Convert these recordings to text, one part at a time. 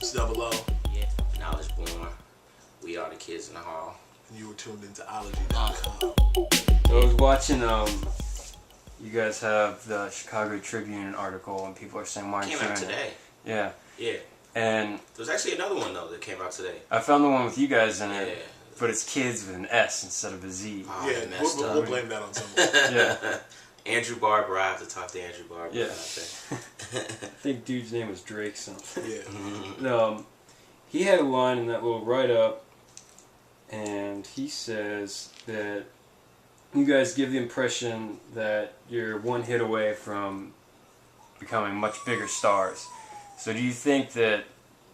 It's Double O. Yeah, knowledge born. We are the kids in the hall. And you were tuned into ology.com. I was watching, you guys have the Chicago Tribune article, and people are saying, why aren't you Came out doing today. it? Yeah. Yeah. And There's actually another one, though, that came out today. I found the one with you guys in Yeah. it, but it's kids with an S instead of a Z. Oh, Yeah, they messed we'll up. blame that on someone. Yeah. Andrew Barber, I have to talk to Andrew Barber Yeah. about that. I think dude's name was Drake something. Yeah. He had a line in that little write-up, and he says that you guys give the impression that you're one hit away from becoming much bigger stars. So do you think that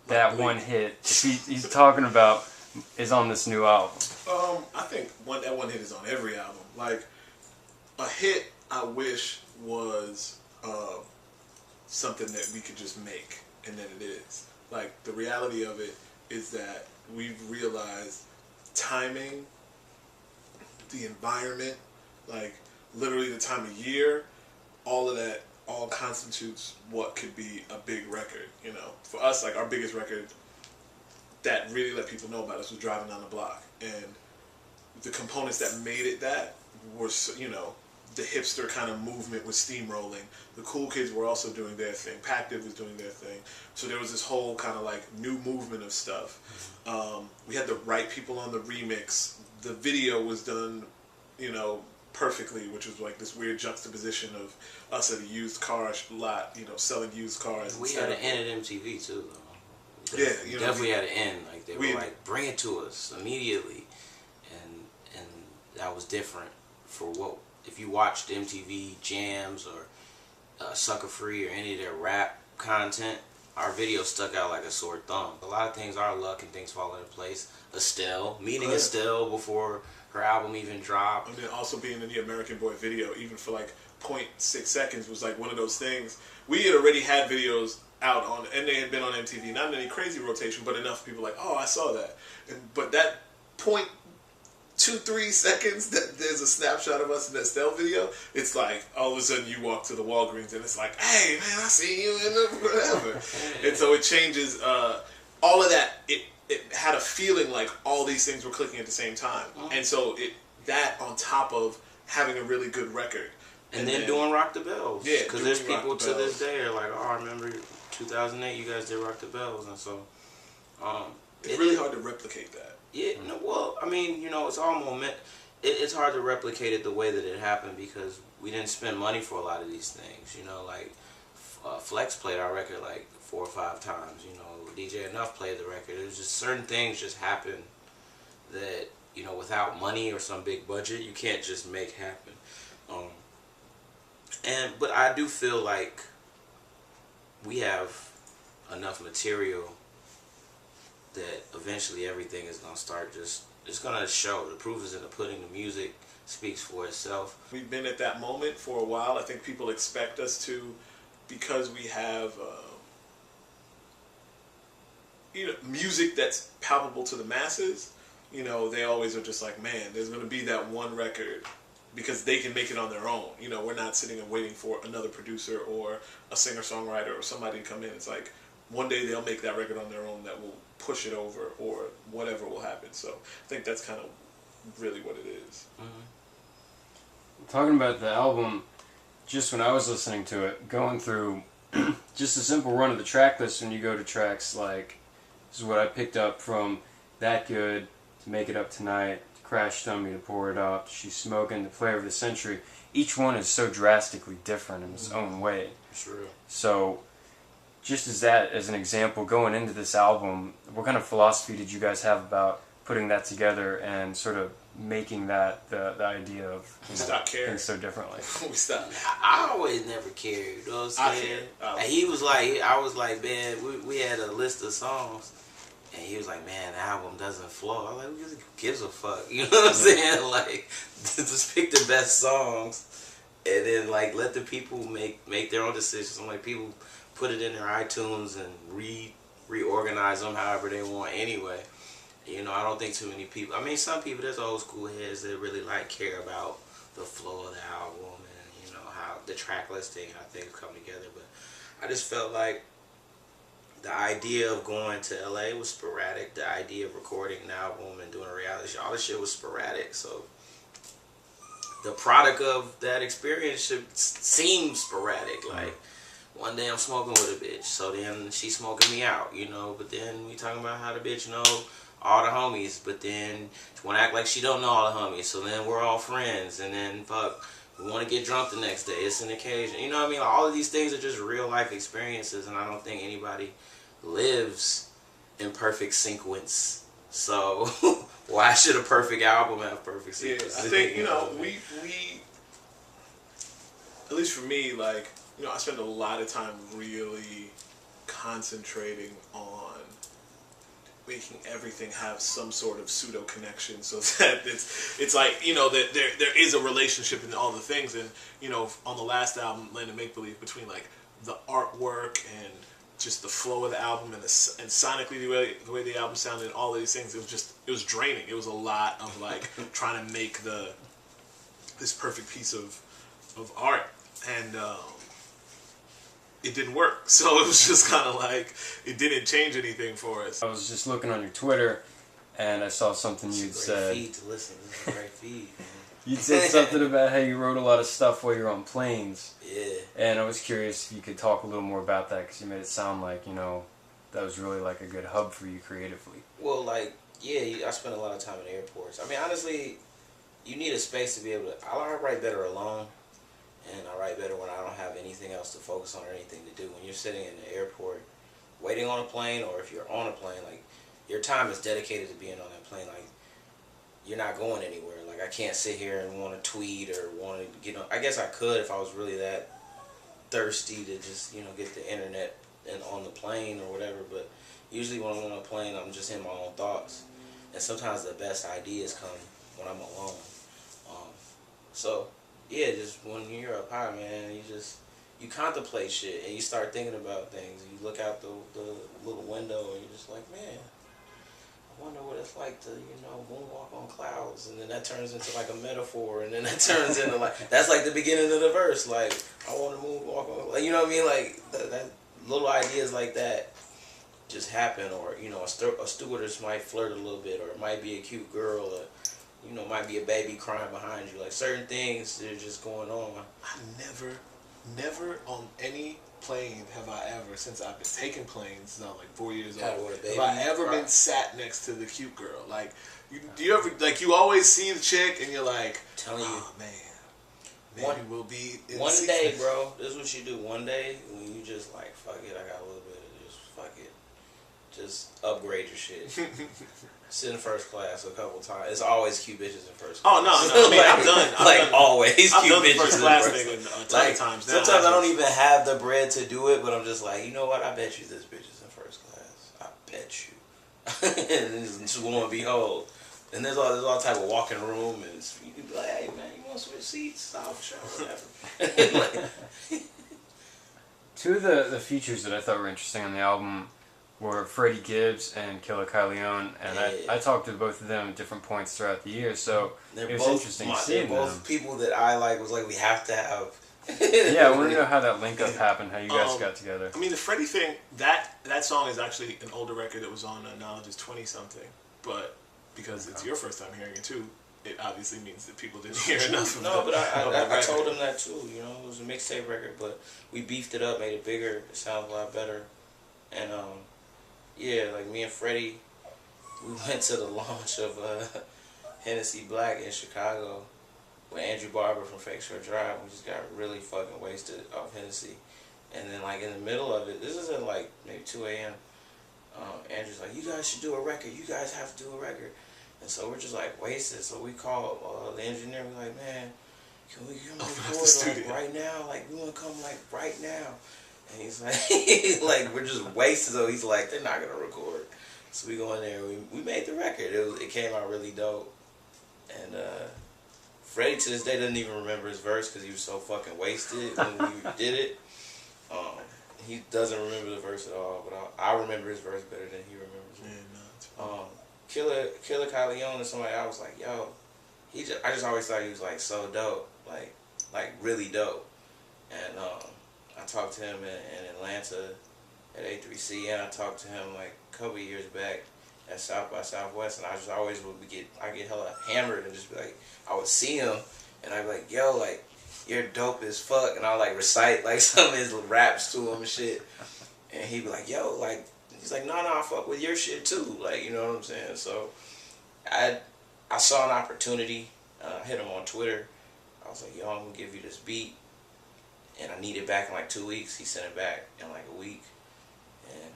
that one hit he's talking about is on this new album? I think that one hit is on every album. Like, a hit, I wish, was something that we could just make, and then it is. Like, the reality of it is that we've realized timing, the environment, like, literally the time of year, all of that all constitutes what could be a big record, you know. For us, like, our biggest record that really let people know about us was Driving Down the Block. And the components that made it that were, you know, the hipster kind of movement was steamrolling. The cool kids were also doing their thing. Pactive was doing their thing. So there was this whole kind of like new movement of stuff. We had the right people on the remix. The video was done, you know, perfectly, which was like this weird juxtaposition of us at a used car lot, you know, selling used cars. We had an end at MTV, too, though. Yeah, you know, definitely had an end. Like, they were like, bring it to us immediately. And that was different for what... If you watched MTV Jams or Sucker Free or any of their rap content, our video stuck out like a sore thumb. A lot of things are luck and things fall into place. Estelle, meeting Estelle before her album even dropped. And then also being in the American Boy video, even for like 0.6 seconds, was like one of those things. We had already had videos out on, and they had been on MTV, not in any crazy rotation, but enough people like, oh, I saw that. But that 0.23 seconds that there's a snapshot of us in that Estelle video, it's like all of a sudden you walk to the Walgreens and it's like, hey man, I see you in the whatever. And so it changes all of that. It had a feeling like all these things were clicking at the same time. And so that on top of having a really good record. And then doing Rock the Bells. Yeah, because there's people to this day are like, oh, I remember 2008 you guys did Rock the Bells. And so it's really hard to replicate that. Yeah, no, well, I mean, you know, it's all moment. It's hard to replicate it the way that it happened because we didn't spend money for a lot of these things. You know, like Flex played our record like 4 or 5 times. You know, DJ Enough played the record. It was just certain things just happen that, you know, without money or some big budget, you can't just make happen. But I do feel like we have enough material that eventually everything is going to start it's going to show. The proof is in the pudding. The music speaks for itself. We've been at that moment for a while. I think people expect us to, because we have you know, music that's palpable to the masses. You know, they always are just like, man, there's going to be that one record because they can make it on their own. You know, we're not sitting and waiting for another producer or a singer-songwriter or somebody to come in. It's like one day they'll make that record on their own that will push it over or whatever will happen. So I think that's kind of really what it is. Talking about the album, just when I was listening to it, going through just a simple run of the track list, when you go to tracks like, this is what I picked up from That Good, to Make It Up Tonight, to Crash Dummy, to Pour It Up, to She's Smoking, to Flavor of the Century. Each one is so drastically different in its own way. True. So just as an example, going into this album, what kind of philosophy did you guys have about putting that together and sort of making that the idea of things so differently? We stopped. I always never cared. You know what I'm saying? I was like, man, we had a list of songs, and he was like, man, the album doesn't flow. I was like, who gives a fuck? You know what I'm saying? Like, just pick the best songs, and then like let the people make their own decisions. I'm like, people put it in their iTunes and reorganize them however they want anyway. You know, I don't think too many people, I mean, some people, there's old school heads that really like care about the flow of the album and, you know, how the track listing, how things come together. But I just felt like the idea of going to LA was sporadic. The idea of recording an album and doing a reality show, all this shit was sporadic. So the product of that experience should seem sporadic. Like, one day I'm smoking with a bitch, so then she's smoking me out, you know. But then we talking about how the bitch know all the homies, but then she want to act like she don't know all the homies. So then we're all friends, and then fuck, we want to get drunk the next day. It's an occasion, you know what I mean? Like, all of these things are just real life experiences, and I don't think anybody lives in perfect sequence. So why should a perfect album have perfect sequence? Yeah, I think, you know, we at least for me, like, you know, I spend a lot of time really concentrating on making everything have some sort of pseudo connection, so that it's like, you know, that there is a relationship in all the things. And, you know, on the last album, Land of Make Believe, between like the artwork and just the flow of the album and sonically the way the album sounded and all of these things, it was draining. It was a lot of like trying to make this perfect piece of art, and it didn't work. So it was just kind of like, it didn't change anything for us. I was just looking on your Twitter, and I saw something you'd said. Feed to listen. It's a great feed, man. You'd said something about how you wrote a lot of stuff while you're on planes. Yeah. And I was curious if you could talk a little more about that, because you made it sound like, you know, that was really like a good hub for you creatively. Well, like, yeah, I spend a lot of time in airports. I mean, honestly, you need a space to be able to... I write better alone, and I write better when I don't have anything else to focus on or anything to do. When you're sitting in the airport, waiting on a plane, or if you're on a plane, like, your time is dedicated to being on that plane. Like, you're not going anywhere. Like, I can't sit here and want to tweet or want to get on... I guess I could if I was really that thirsty to just, you know, get the internet and on the plane or whatever, but usually when I'm on a plane, I'm just in my own thoughts. And sometimes the best ideas come when I'm alone. So, yeah, just when you're up high, man, you contemplate shit and you start thinking about things. You look out the little window and you're just like, man, I wonder what it's like to, you know, moonwalk on clouds. And then that turns into like a metaphor, and then that turns into like, that's like the beginning of the verse. Like, I want to moonwalk on, like, you know what I mean? Like, that little ideas like that just happen. Or, you know, a stewardess might flirt a little bit, or it might be a cute girl, or, you know, might be a baby crying behind you. Like, certain things, they're just going on. I never on any plane have I ever, since I've been taking planes since I was like 4 years old, have I ever been sat next to the cute girl. Like, do you ever, like, you always see the chick and you're like, oh man, maybe we'll be in one day, bro. This is what you do. One day when you just like, fuck it, I got a little bit of just fuck it, just upgrade your shit. Sit in first class a couple times. It's always cute bitches in first class. Oh no, I mean, I've done always I've cute done the bitches first in class first thing class. a ton of times. Now, sometimes I don't even have the bread to do it, but I'm just like, you know what? I bet you this bitch is in first class. I bet you. And it's lo and behold. And there's all type of walking room, and you can be like, hey man, you want to switch seats? Oh, sure, whatever. Two of the features that I thought were interesting on the album were Freddie Gibbs and Killer Kyleon, and yeah. I talked to both of them at different points throughout the year, so it was interesting seeing them. They're both people that I like. Was like, we have to have. Yeah, I want to know how that link up happened, how you guys got together. I mean, the Freddie thing, that song is actually an older record that was on Knowledge is 20-something, but because it's your first time hearing it too, it obviously means that people didn't hear enough of it. No, but I told him that too, you know, it was a mixtape record, but we beefed it up, made it bigger, it sounded a lot better, and yeah, like me and Freddie, we went to the launch of Hennessy Black in Chicago with Andrew Barber from Fake Short Drive. We just got really fucking wasted off Hennessy. And then like in the middle of it, this is at like maybe 2 a.m., Andrew's like, you guys should do a record. You guys have to do a record. And so we're just like wasted. So we called the engineer. We're like, man, can we come record like right now? Like, we want to come like right now. And he's like, like, we're just wasted. So he's like, they're not going to record. So we go in there and we made the record. It came out really dope. And Freddie to this day doesn't even remember his verse because he was so fucking wasted when we did it. He doesn't remember the verse at all, but I remember his verse better than he remembers it. Yeah, no, Killer Kyleon and somebody, I was like, yo, I just always thought he was like so dope, like really dope. And I talked to him in Atlanta, at A3C, and I talked to him like a couple years back at South by Southwest, and I just always I get hella hammered and just be like, I would see him, and I'd be like, yo, like, you're dope as fuck, and I'll like recite like some of his raps to him and shit, and he'd be like, yo, like, he's like, no, I fuck with your shit too, like, you know what I'm saying? So I saw an opportunity, I hit him on Twitter, I was like, yo, I'm gonna give you this beat, and I need it back in like 2 weeks. He sent it back in like a week, and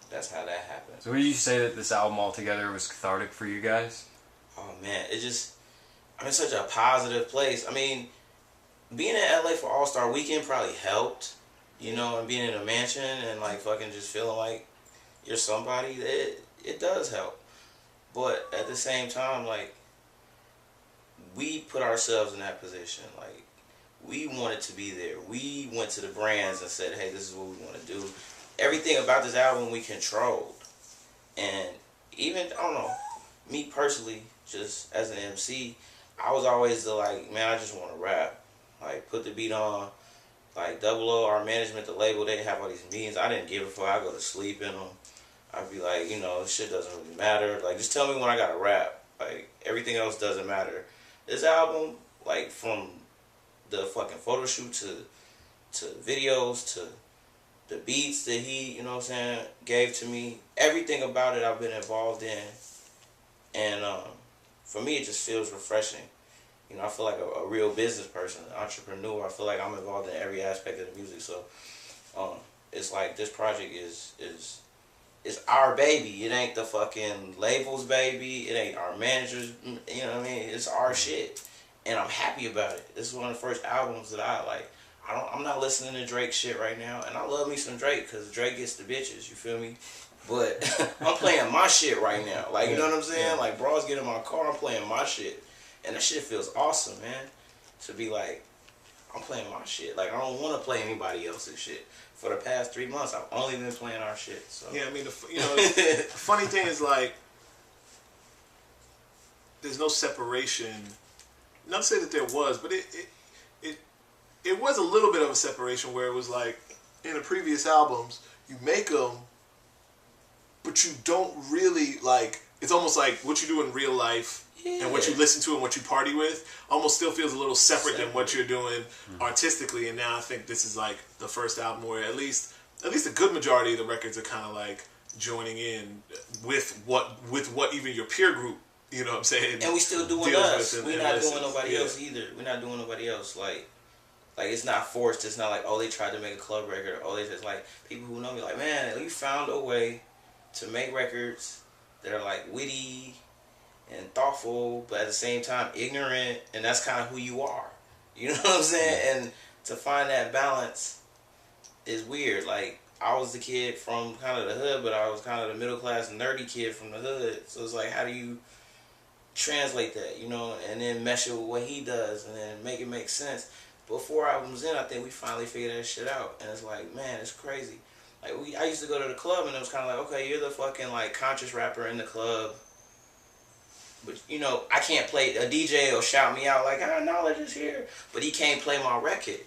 that's how that happened. So would you say that this album altogether was cathartic for you guys? Oh man, I'm in such a positive place. I mean, being in LA for All-Star Weekend probably helped, you know, and being in a mansion and like fucking just feeling like you're somebody, it does help. But at the same time, like, we put ourselves in that position. Like, we wanted to be there. We went to the brands and said, hey, this is what we want to do. Everything about this album we controlled. And even, I don't know, me personally, just as an MC, I was always the like, man, I just want to rap. Like, put the beat on. Like, 00, our management, the label, they have all these meetings. I didn't give a fuck. I go to sleep in them. I'd be like, you know, this shit doesn't really matter. Like, just tell me when I gotta rap. Like, everything else doesn't matter. This album, like, from the fucking photo shoot to videos to the beats that he, you know what I'm saying, gave to me, everything about it I've been involved in. And for me, it just feels refreshing. You know, I feel like a real business person, an entrepreneur. I feel like I'm involved in every aspect of the music. So it's like this project is our baby. It ain't the fucking label's baby. It ain't our manager's, you know what I mean? It's our shit. And I'm happy about it. This is one of the first albums that I like. I'm not listening to Drake shit right now. And I love me some Drake because Drake gets the bitches, you feel me? But I'm playing my shit right now. Like, you know what I'm saying? Like, bros get in my car, I'm playing my shit. And that shit feels awesome, man. To be like, I'm playing my shit. Like, I don't want to play anybody else's shit. For the past 3 months, I've only been playing our shit. So. Yeah, I mean, the funny thing is, like, there's no separation. Not to say that there was, but it was a little bit of a separation where it was like, in the previous albums, you make them, but you don't really, like, it's almost like what you do in real life and what you listen to and what you party with almost still feels a little separate than what you're doing artistically. And now I think this is like the first album where at least a good majority of the records are kind of like joining in with what even your peer group, you know what I'm saying? And we still doing us. We're not doing nobody else either. We're not doing nobody else. Like it's not forced. It's not like, oh, they tried to make a club record. Oh, they just like, people who know me like, man, you found a way to make records that are like witty and thoughtful, but at the same time ignorant, and that's kind of who you are. You know what I'm saying? And to find that balance is weird. Like, I was the kid from kind of the hood, but I was kind of the middle class nerdy kid from the hood. So it's like, how do you translate that, you know, and then mesh it with what he does, and then make it make sense? But 4 albums in, I think we finally figured that shit out, and it's like, man, it's crazy. Like, I used to go to the club, and it was kind of like, okay, you're the fucking, like, conscious rapper in the club. But, you know, I can't play, a DJ will shout me out like, knowledge is here. But he can't play my record.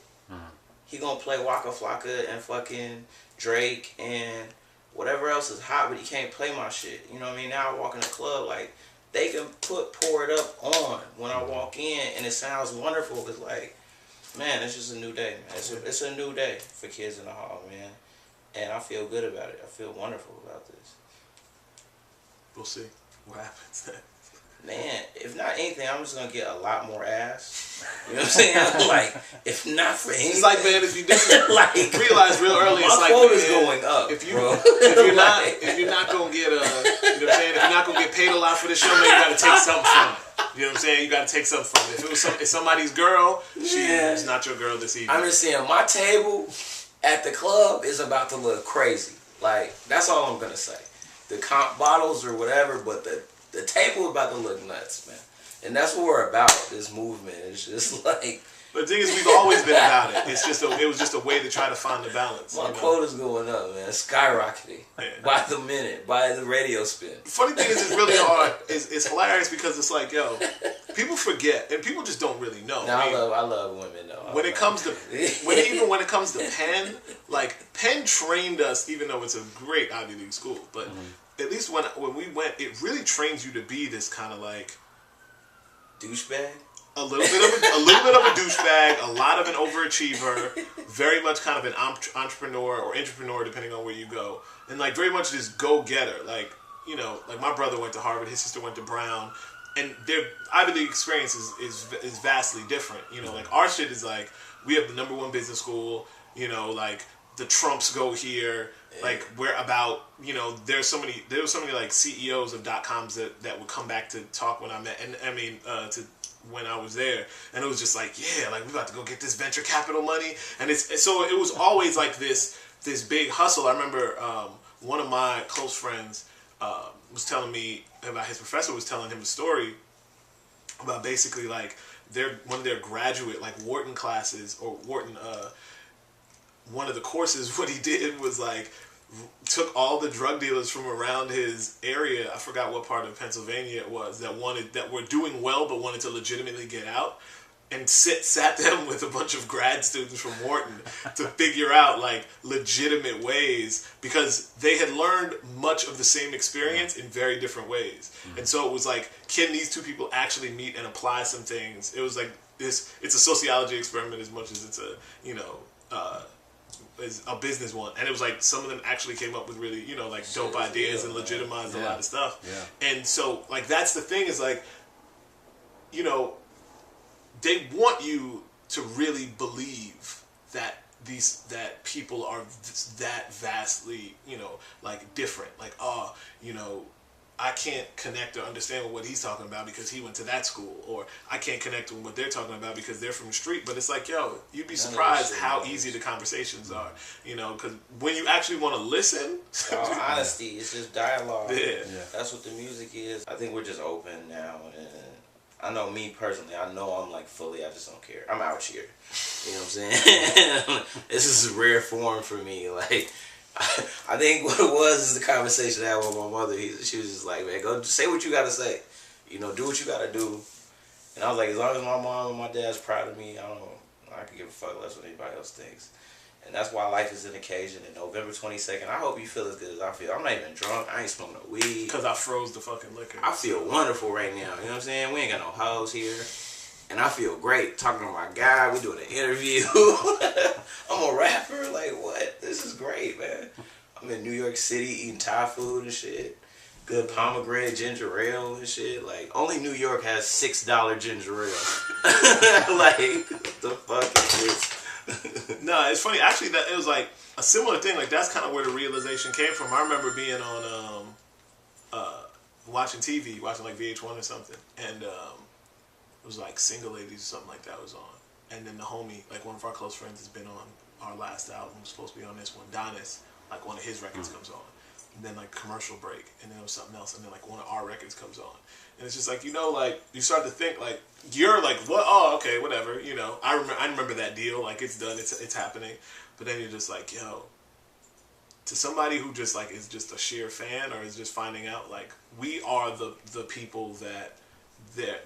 He gonna play Waka Flocka and fucking Drake and whatever else is hot, but he can't play my shit. You know what I mean? Now I walk in the club, like, they can pour it up on when I walk in, and it sounds wonderful. It's like, man, it's just a new day, man. It's a new day for Kidz in the Hall, man. And I feel good about it. I feel wonderful about this. We'll see what happens. Man, if not anything, I'm just gonna get a lot more ass. You know what I'm saying? Like, if not for anything, it's like, man, if you didn't like, realize real early, my it's like, quota's man, going up. If you're like, not gonna get you know what I'm saying? If you're not gonna get paid a lot for this show, man, you gotta take something from it. You know what I'm saying? You gotta take something from it. If somebody's girl, she's not your girl this evening. I'm just saying, my table at the club is about to look crazy. Like, that's all I'm gonna say. The comp bottles or whatever, but the table is about to look nuts, man. And that's what we're about, this movement. It's just like, But the thing is, we've always been about it. It was just a way to try to find the balance. My quota's going up, man. Skyrocketing. By the minute. By the radio spin. Funny thing is, it's really hard. It's hilarious because it's like, yo, people forget. And people just don't really know. No, I love women, though. When it comes to Penn, like, Penn trained us, even though it's a great Ivy League school. But at least when we went, it really trains you to be this kind of like... douchebag? A little bit of a douchebag, a lot of an overachiever, very much kind of an entrepreneur or intrapreneur, depending on where you go, and like very much this go-getter. Like, you know, like my brother went to Harvard, his sister went to Brown, and their Ivy League experience is vastly different. You know, like our shit is like we have the #1 business school. You know, like the Trumps go here. Like we're about, you know, there were so many like CEOs of .coms that would come back to talk when I met, and I mean when I was there, and it was just like, yeah, like we about to go get this venture capital money, and so it was always like this big hustle. I remember one of my close friends was telling me about his professor was telling him a story about basically like one of their graduate like Wharton classes or Wharton one of the courses. What he did was like took all the drug dealers from around his area. I forgot what part of Pennsylvania it was that were doing well but wanted to legitimately get out, and sat them with a bunch of grad students from Wharton to figure out like legitimate ways, because they had learned much of the same experience in very different ways. And so it was like, can these two people actually meet and apply some things? It was like this. It's a sociology experiment as much as it's a is a business one, and it was like some of them actually came up with really, you know, like dope ideas and legitimized a lot of stuff. And so like that's the thing is like, you know, they want you to really believe that people are that vastly, you know, like different. Like, oh, you know, I can't connect or understand with what he's talking about because he went to that school, or I can't connect with what they're talking about because they're from the street. But it's like, yo, you'd be surprised how easy the conversations are, you know, because when you actually want to listen, honesty, it's just dialogue. Yeah. That's what the music is. I think we're just open now, and I know me personally, I know I'm like fully, I just don't care. I'm out here. You know what I'm saying? This is a rare form for me. Like, I think what it was is the conversation I had with my mother. She was just like, man, go say what you got to say. You know, do what you got to do. And I was like, as long as my mom and my dad's proud of me, I can give a fuck less what anybody else thinks. And that's why life is an occasion. And November 22nd, I hope you feel as good as I feel. I'm not even drunk. I ain't smoking no weed. Because I froze the fucking liquor. I feel wonderful right now. You know what I'm saying? We ain't got no hoes here. And I feel great talking to my guy. We doing an interview. I'm a rapper. Like, what? This is great, man. I'm in New York City eating Thai food and shit. Good pomegranate ginger ale and shit. Like, only New York has $6 ginger ale. Like, the fuck is this? No, it's funny. Actually, that it was like a similar thing. Like, that's kind of where the realization came from. I remember being on watching TV, watching like VH1 or something, and it was like Single Ladies or something like that was on. And then the homie, like one of our close friends, has been on our last album, was supposed to be on this one. Donis, like one of his records comes on. And then like commercial break, and then it was something else, and then like one of our records comes on. And it's just like, you know, like you start to think like, you're like, what? Oh, okay, whatever, you know. I remember that deal, like it's done, it's happening. But then you're just like, yo, to somebody who just like is just a sheer fan or is just finding out, like we are the people that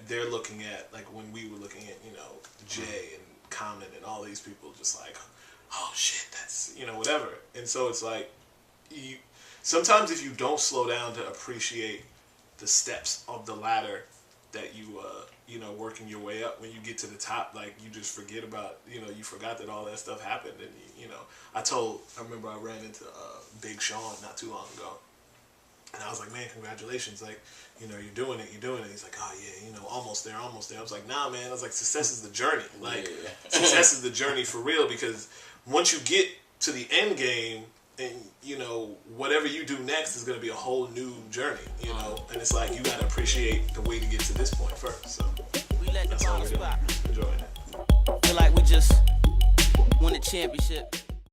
they're looking at, like when we were looking at, you know, Jay and Common and all these people, just like, oh shit, that's, you know, whatever. And so it's like, sometimes if you don't slow down to appreciate the steps of the ladder that you know, working your way up, when you get to the top, like you just forget about, you know, you forgot that all that stuff happened. And you know, I remember I ran into Big Sean not too long ago, and I was like, man, congratulations, like, you know, you're doing it. He's like, oh yeah, you know, almost there. I was like, nah, man. I was like, success is the journey. Like, success is the journey for real, because once you get to the end game, and you know, whatever you do next is going to be a whole new journey, you know. And it's like, you got to appreciate the way to get to this point first. So that's all we're doing. Enjoying it. Feel like we just won the championship.